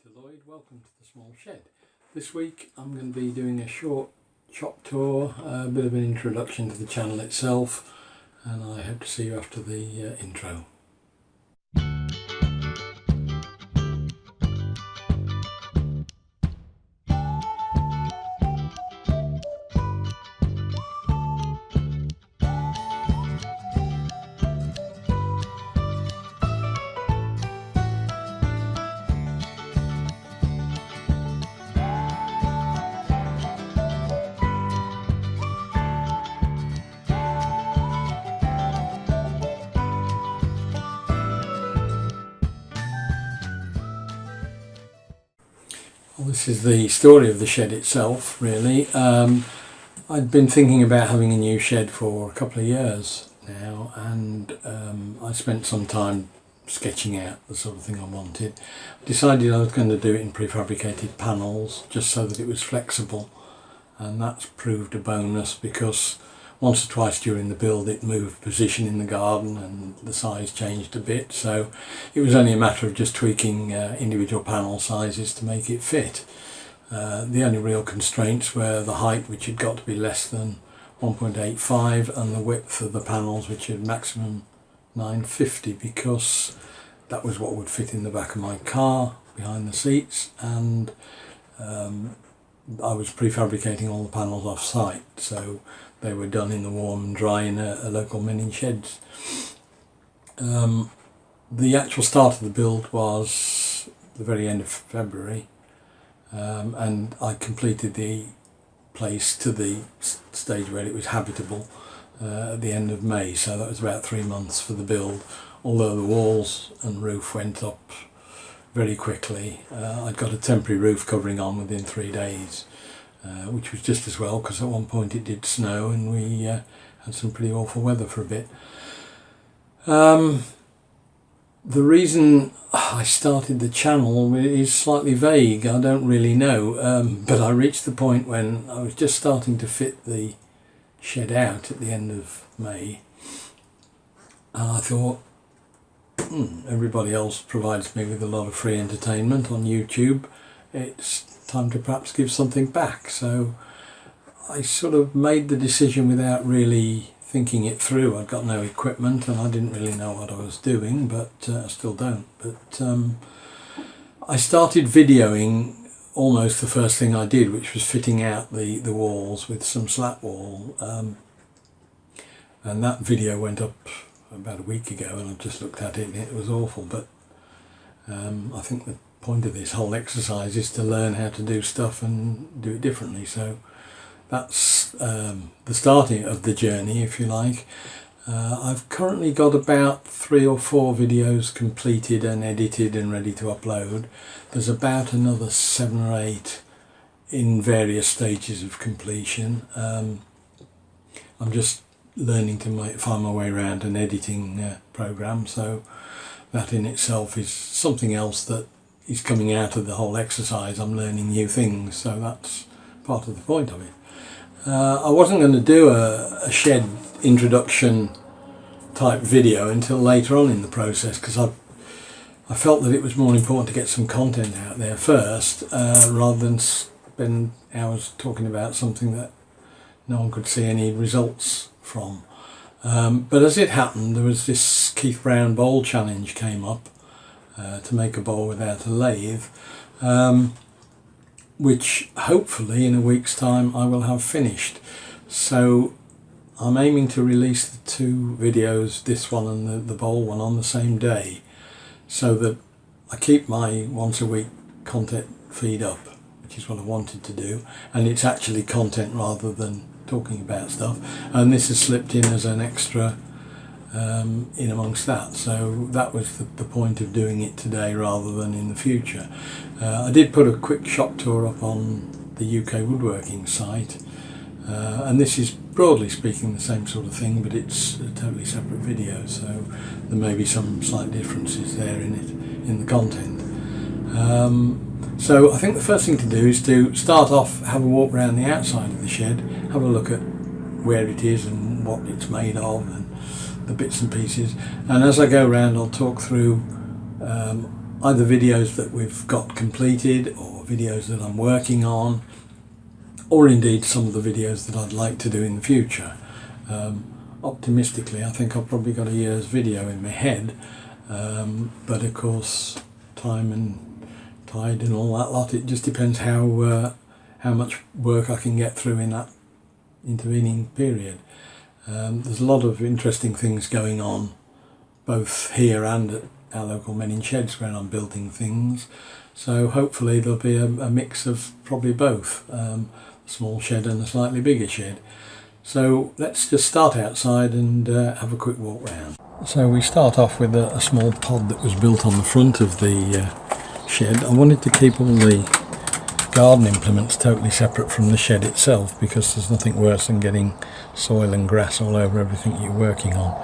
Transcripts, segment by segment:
Peter Lloyd, welcome to the Small Shed. This week I'm going to be doing a short shop tour, a bit of an introduction to the channel itself, and I hope to see you after the intro. Well, this is the story of the shed itself, really. I'd been thinking about having a new shed for a couple of years now, and I spent some time sketching out the sort of thing I wanted. I decided I was going to do it in prefabricated panels just so that it was flexible, and that's proved a bonus because once or twice during the build it moved position in the garden and the size changed a bit, so it was only a matter of just tweaking individual panel sizes to make it fit. The only real constraints were the height, which had got to be less than 1.85, and the width of the panels, which had maximum 950, because that was what would fit in the back of my car behind the seats, and I was prefabricating all the panels off site, so they were done in the warm and dry in a local mini sheds. The actual start of the build was the very end of February, and I completed the place to the stage where it was habitable at the end of May, so that was about 3 months for the build, although the walls and roof went up very quickly. I'd got a temporary roof covering on within 3 days, which was just as well, because at one point it did snow and we had some pretty awful weather for a bit. The reason I started the channel is slightly vague. I don't really know, but I reached the point when I was just starting to fit the shed out at the end of May, and I thought, everybody else provides me with a lot of free entertainment on YouTube. It's time to perhaps give something back. So I sort of made the decision without really thinking it through. I'd got no equipment and I didn't really know what I was doing, but I still don't. But I started videoing almost the first thing I did, which was fitting out the walls with some slat wall. And that video went up about a week ago, and I've just looked at it and it was awful. But I think the point of this whole exercise is to learn how to do stuff and do it differently. So that's the starting of the journey, if you like. I've currently got about 3 or 4 videos completed and edited and ready to upload. There's about another 7 or 8 in various stages of completion. I'm just learning to find my way around an editing program, so that in itself is something else that is coming out of the whole exercise. I'm learning new things, so that's part of the point of it. I wasn't going to do a shed introduction type video until later on in the process, because I felt that it was more important to get some content out there first, rather than spend hours talking about something that no one could see any results from. But as it happened, there was this Keith Brown bowl challenge came up, to make a bowl without a lathe, which hopefully in a week's time I will have finished. So I'm aiming to release the 2 videos, this one and the bowl one, on the same day, so that I keep my once a week content feed up, which is what I wanted to do, and it's actually content rather than talking about stuff, and this has slipped in as an extra in amongst that. So that was the point of doing it today rather than in the future. I did put a quick shop tour up on the UK woodworking site, and this is broadly speaking the same sort of thing, but it's a totally separate video, so there may be some slight differences there in it, in the content. So I think the first thing to do is to start off, have a walk around the outside of the shed, have a look at where it is and what it's made of and the bits and pieces, and as I go around I'll talk through either videos that we've got completed or videos that I'm working on, or indeed some of the videos that I'd like to do in the future. Optimistically, I think I've probably got a year's video in my head, but of course time and tide and all that lot, it just depends how much work I can get through in that intervening period. There's a lot of interesting things going on both here and at our local Menin Sheds where I'm building things, so hopefully there'll be a mix of probably both, a small shed and a slightly bigger shed. So let's just start outside and have a quick walk round. So we start off with a small pod that was built on the front of the shed. I wanted to keep all the garden implements totally separate from the shed itself, because there's nothing worse than getting soil and grass all over everything you're working on.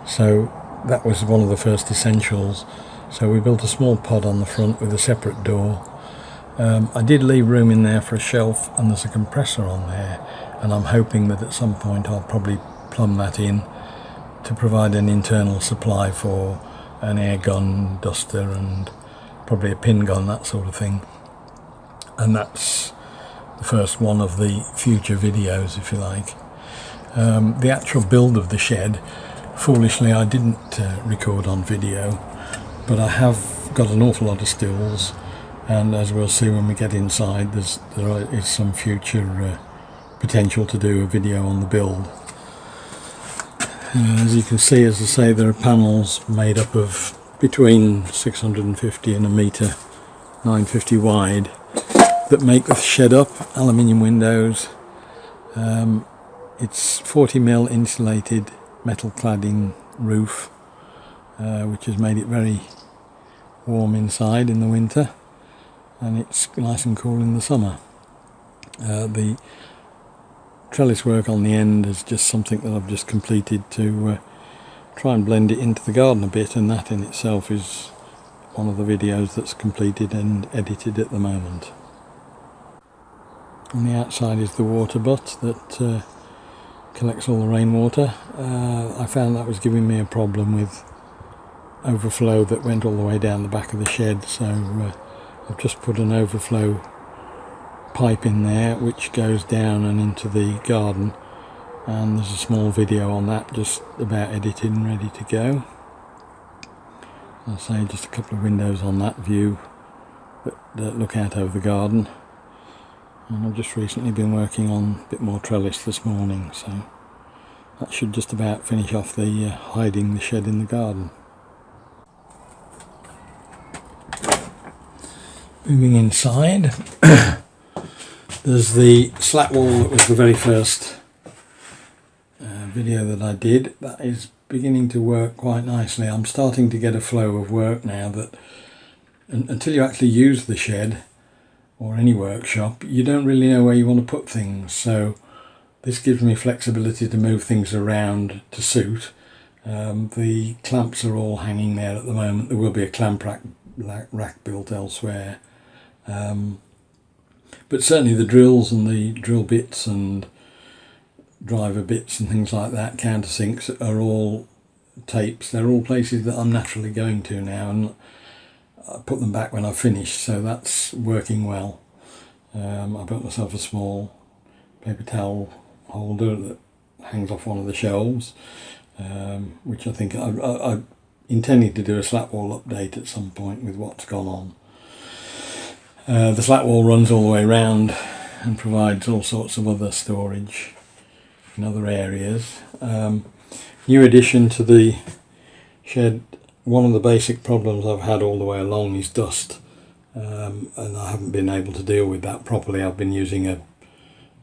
So that was one of the first essentials. So we built a small pod on the front with a separate door. I did leave room in there for a shelf, and there's a compressor on there, and I'm hoping that at some point I'll probably plumb that in to provide an internal supply for an air gun, duster, and probably a pin gun, that sort of thing. And that's the first one of the future videos, if you like. The actual build of the shed, foolishly I didn't record on video, but I have got an awful lot of stills, and as we'll see when we get inside, there is some future potential to do a video on the build. As you can see, as I say, there are panels made up of between 650 and a metre, 950 wide, that make the shed up. Aluminium windows. It's 40mm insulated metal cladding roof, which has made it very warm inside in the winter, and it's nice and cool in the summer. The trellis work on the end is just something that I've just completed to try and blend it into the garden a bit, and that in itself is one of the videos that's completed and edited at the moment. On the outside is the water butt that collects all the rainwater. I found that was giving me a problem with overflow that went all the way down the back of the shed, so I've just put an overflow pipe in there which goes down and into the garden, and there's a small video on that just about edited and ready to go. I'll say just a couple of windows on that view that look out over the garden, and I've just recently been working on a bit more trellis this morning, so that should just about finish off the hiding the shed in the garden. Moving inside, there's the slat wall that was the very first video that I did. That is beginning to work quite nicely. I'm starting to get a flow of work now that until you actually use the shed or any workshop, you don't really know where you want to put things. So this gives me flexibility to move things around to suit. The clamps are all hanging there at the moment. There will be a clamp rack built elsewhere. But certainly the drills and the drill bits and driver bits and things like that, countersinks, are all tapes. They're all places that I'm naturally going to now, and I put them back when I've finished, so that's working well. I built myself a small paper towel holder that hangs off one of the shelves, which I think I intended to do a slat wall update at some point with what's gone on. The slat wall runs all the way around and provides all sorts of other storage in other areas. New addition to the shed, one of the basic problems I've had all the way along is dust, and I haven't been able to deal with that properly. I've been using a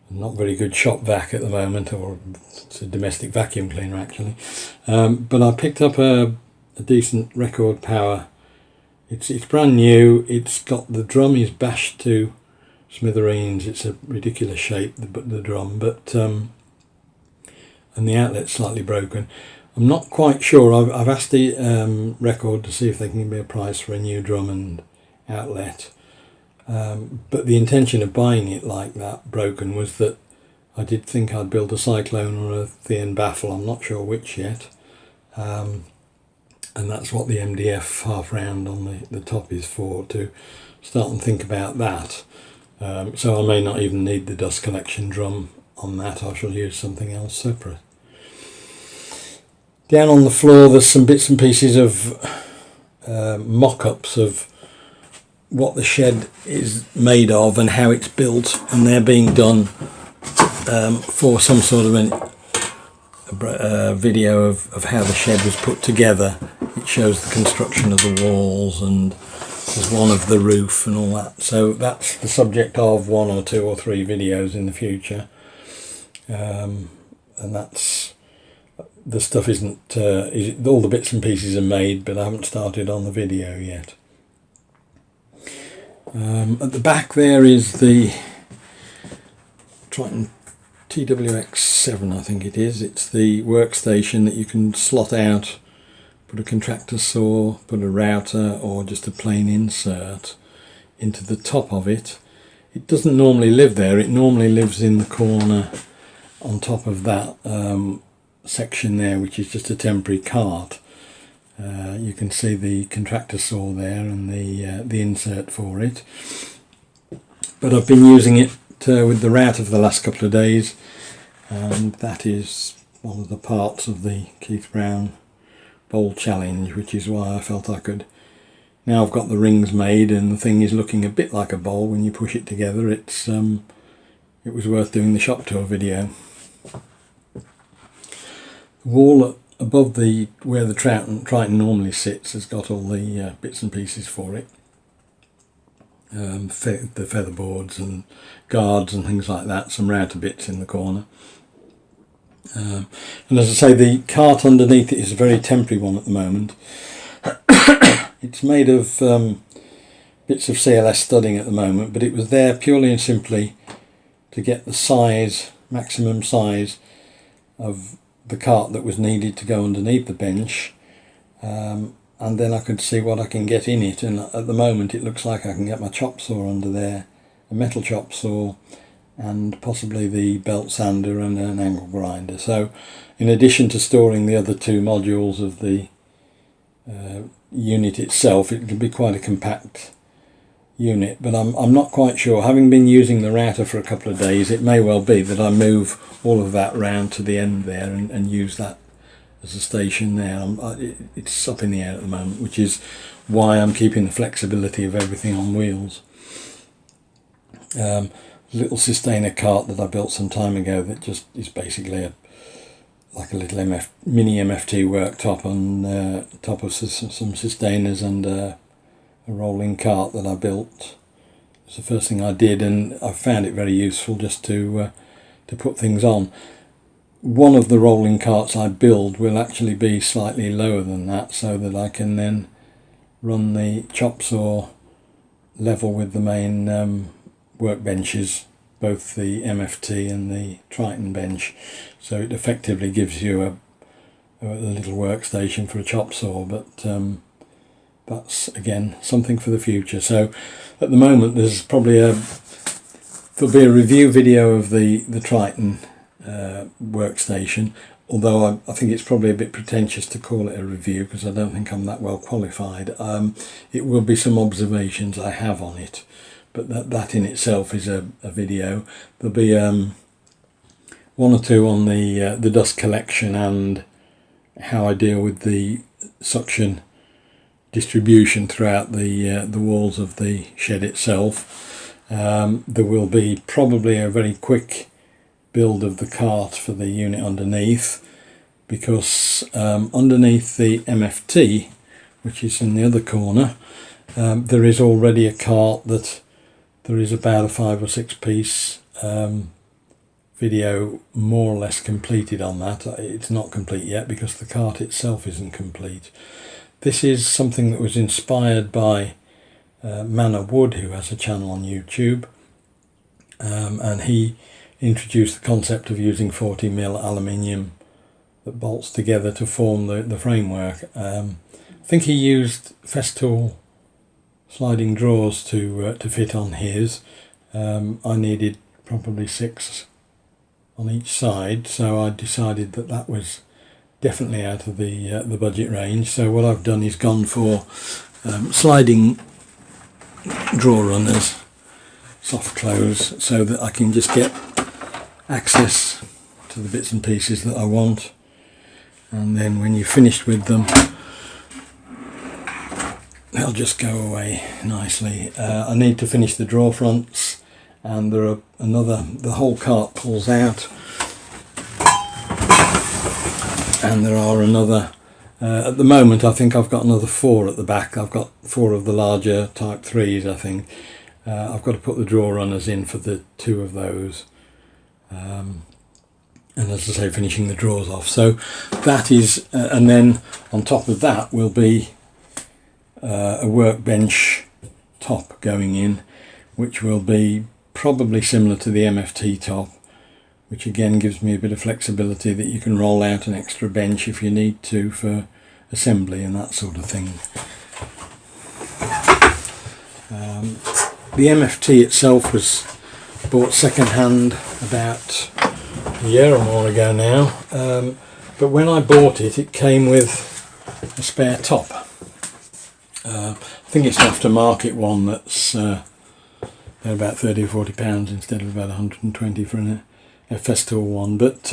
not very good shop vac at the moment, or it's a domestic vacuum cleaner actually, but I picked up a decent Record Power. It's brand new. It's got, the drum is bashed to smithereens. It's a ridiculous shape, the drum, but and the outlet's slightly broken. I'm not quite sure. I've asked the Record to see if they can give me a price for a new drum and outlet, but the intention of buying it like that, broken, was that I did think I'd build a Cyclone or a Thean Baffle. I'm not sure which yet. and that's what the MDF half round on the top is for, to start and think about that. So I may not even need the dust collection drum on that. I shall use something else separate. Down on the floor there's some bits and pieces of mock-ups of what the shed is made of and how it's built, and they're being done for some sort of a video of how the shed was put together. It shows the construction of the walls, and there's one of the roof and all that. So that's the subject of 1 or 2 or 3 videos in the future, and that's, the stuff isn't all the bits and pieces are made, but I haven't started on the video yet. At the back there is the Triton TWX7, I think it is. It's the workstation that you can slot out, put a contractor saw, put a router, or just a plain insert into the top of it. It doesn't normally live there. It normally lives in the corner on top of that section there, which is just a temporary cart. You can see the contractor saw there and the insert for it. But I've been using it with the router for the last couple of days, and that is one of the parts of the Keith Brown bowl challenge, which is why I felt I could. Now I've got the rings made and the thing is looking a bit like a bowl when you push it together. It was worth doing the shop tour video. The wall above where the Triton normally sits has got all the bits and pieces for it. The feather boards and guards and things like that, some router bits in the corner. And as I say, the cart underneath it is a very temporary one at the moment. It's made of bits of CLS studding at the moment, but it was there purely and simply to get the size, maximum size of the cart that was needed to go underneath the bench, and then I could see what I can get in it. And at the moment it looks like I can get my chop saw under there, a metal chop saw, and possibly the belt sander and an angle grinder. So in addition to storing the other 2 modules of the unit itself, it can be quite a compact unit, but I'm not quite sure. Having been using the router for a couple of days, it may well be that I move all of that round to the end there and use that as a station there. It's up in the air at the moment, which is why I'm keeping the flexibility of everything on wheels. Little Sustainer cart that I built some time ago that just is basically like a little mini MFT worktop on top of some Sustainers and a rolling cart that I built. It's the first thing I did, and I found it very useful just to put things on. One of the rolling carts I build will actually be slightly lower than that, so that I can then run the chop saw level with the main workbenches, both the MFT and the Triton bench. So it effectively gives you a little workstation for a chop saw, but that's again something for the future. So at the moment there's probably there'll be a review video of the Triton workstation, although I think it's probably a bit pretentious to call it a review because I don't think I'm that well qualified. It will be some observations I have on it, but that in itself is a video. There'll be 1 or 2 on the dust collection and how I deal with the suction distribution throughout the walls of the shed itself. There will be probably a very quick build of the cart for the unit underneath, because underneath the MFT, which is in the other corner, there is already a cart that there is about a 5 or 6 piece video more or less completed on that. It's not complete yet because the cart itself isn't complete. This is something that was inspired by Manor Wood, who has a channel on YouTube, and he introduced the concept of using 40mm aluminium that bolts together to form the framework. I think he used Festool sliding drawers to fit on his. I needed probably 6 on each side, so I decided that was definitely out of the budget range. So what I've done is gone for sliding drawer runners, soft close, so that I can just get access to the bits and pieces that I want, and then when you're finished with them they'll just go away nicely. I need to finish the drawer fronts, and there are the whole cart pulls out, and there are another at the moment I think I've got another 4 at the back. I've got 4 of the larger type 3s I think. I've got to put the drawer runners in for the 2 of those, and as I say, finishing the drawers off. So that is and then on top of that will be a workbench top going in, which will be probably similar to the MFT top, which again gives me a bit of flexibility that you can roll out an extra bench if you need to for assembly and that sort of thing. The MFT itself was bought second hand about a year or more ago now, but when I bought it, it came with a spare top. I think it's an aftermarket one that's about £30 or £40 instead of about 120 for a Festool one, but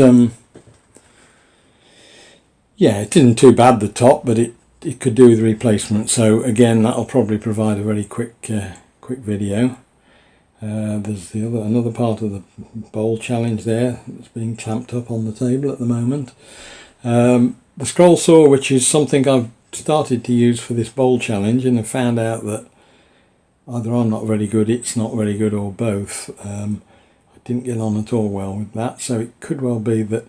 yeah, it isn't too bad, the top, but it could do with replacement. So again, that'll probably provide a very quick video. There's another part of the bowl challenge there that's being clamped up on the table at the moment. The scroll saw, which is something I've started to use for this bowl challenge, and I found out that either I'm not very good, it's not very good, or both. I didn't get on at all well with that, so it could well be that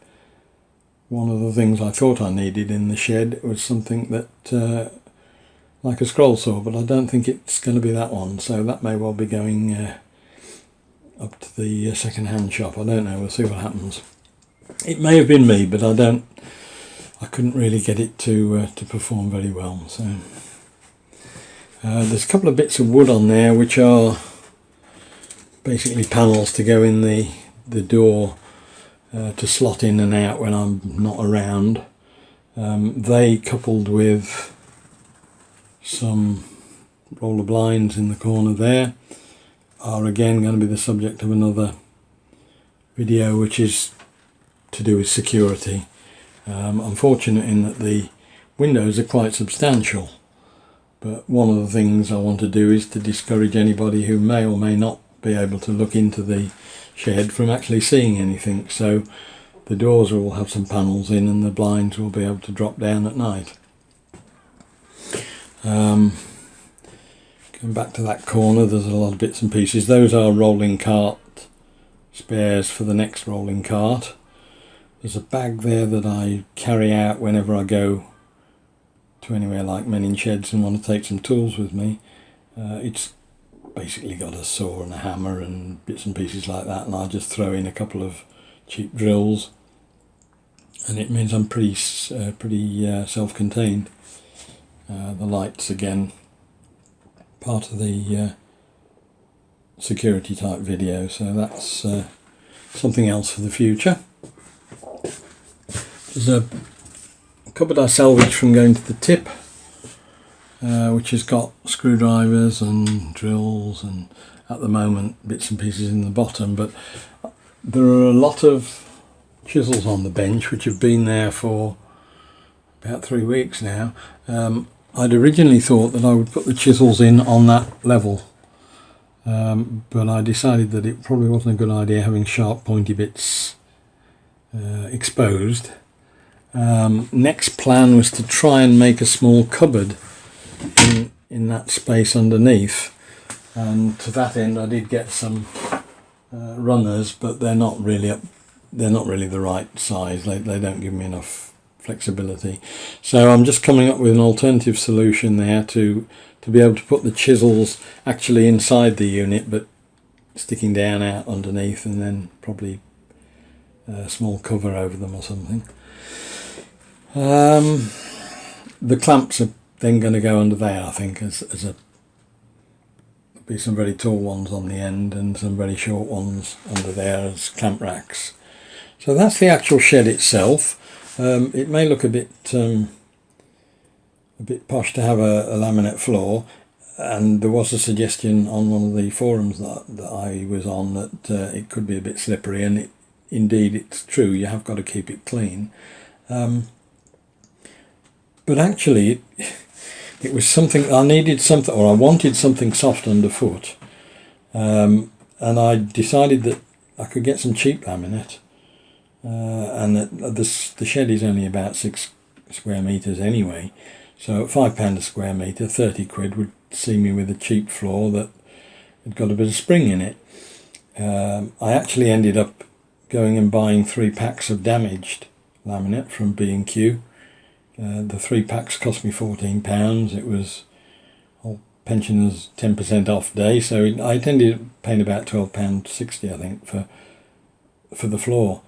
one of the things I thought I needed in the shed was something that like a scroll saw, but I don't think it's going to be that one, so that may well be going up to the second hand shop. I don't know, we'll see what happens. It may have been me, but I couldn't really get it to perform very well. So there's a couple of bits of wood on there which are basically panels to go in the door to slot in and out when I'm not around. They, coupled with some roller blinds in the corner there, are again going to be the subject of another video, which is to do with security. I'm fortunate in that the windows are quite substantial, but one of the things I want to do is to discourage anybody who may or may not be able to look into the shed from actually seeing anything. So the doors will have some panels in, and the blinds will be able to drop down at night. Going back to that corner, there's a lot of bits and pieces. Those are rolling cart spares for the next rolling cart. There's a bag there that I carry out whenever I go to anywhere like Menin Sheds and want to take some tools with me. It's basically got a saw and a hammer and bits and pieces like that, and I just throw in a couple of cheap drills, and it means I'm pretty self-contained. The lights, again, part of the security type video, so that's something else for the future. There's a cupboard I salvaged from going to the tip, which has got screwdrivers and drills and at the moment bits and pieces in the bottom, but there are a lot of chisels on the bench which have been there for about 3 weeks now. I'd originally thought that I would put the chisels in on that level, but I decided that it probably wasn't a good idea having sharp pointy bits exposed. Next plan was to try and make a small cupboard in that space underneath, and to that end I did get some runners, but they're not really the right size. They don't give me enough flexibility, so I'm just coming up with an alternative solution there to be able to put the chisels actually inside the unit but sticking down out underneath, and then probably a small cover over them or something. The clamps are then going to go under there, I think, as there'll be some very tall ones on the end and some very short ones under there as clamp racks. So that's the actual shed itself. It may look a bit posh to have a laminate floor, and there was a suggestion on one of the forums that I was on that it could be a bit slippery, and indeed it's true, you have got to keep it clean. But actually it was something, I needed something, or I wanted something soft underfoot, and I decided that I could get some cheap laminate, and that the shed is only about 6 square metres anyway, so at £5 a square metre, 30 quid would see me with a cheap floor that had got a bit of spring in it. I actually ended up going and buying 3 packs of damaged laminate from B&Q. The 3 packs cost me £14. It was pensioners 10% off day, so I ended up paying about £12.60, I think, for the floor.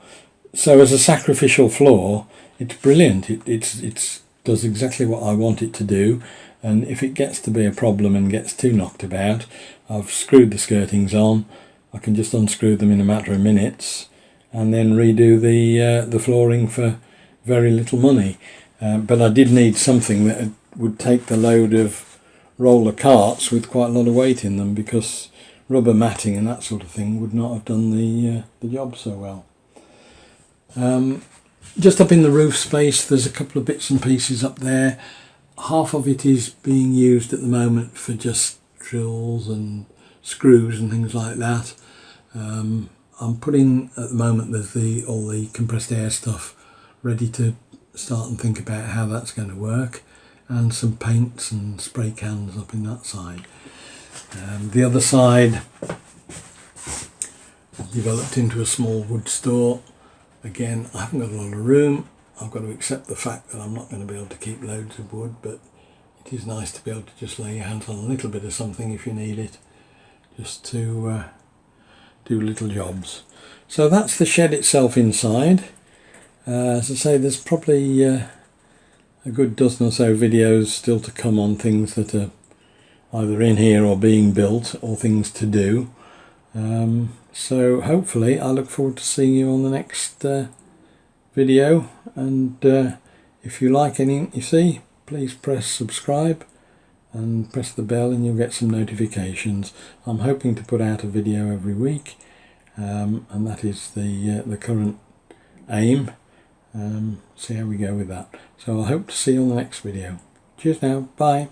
So as a sacrificial floor, it's brilliant. It does exactly what I want it to do, and if it gets to be a problem and gets too knocked about, I've screwed the skirtings on. I can just unscrew them in a matter of minutes and then redo the flooring for very little money. But I did need something that would take the load of roller carts with quite a lot of weight in them, because rubber matting and that sort of thing would not have done the job so well. Just up in the roof space, there's a couple of bits and pieces up there. Half of it is being used at the moment for just drills and screws and things like that. I'm putting, at the moment, there's all the compressed air stuff ready to start and think about how that's going to work, and some paints and spray cans up in that side. The other side I've developed into a small wood store. Again, I haven't got a lot of room. I've got to accept the fact that I'm not going to be able to keep loads of wood, but it is nice to be able to just lay your hands on a little bit of something if you need it, just to do little jobs. So that's the shed itself inside. As I say, there's probably a good dozen or so videos still to come on things that are either in here or being built, or things to do. So hopefully I look forward to seeing you on the next video, and if you like anything you see, please press subscribe and press the bell and you'll get some notifications. I'm hoping to put out a video every week, and that is the current aim. See how we go with that. So I hope to see you on the next video. Cheers now, bye.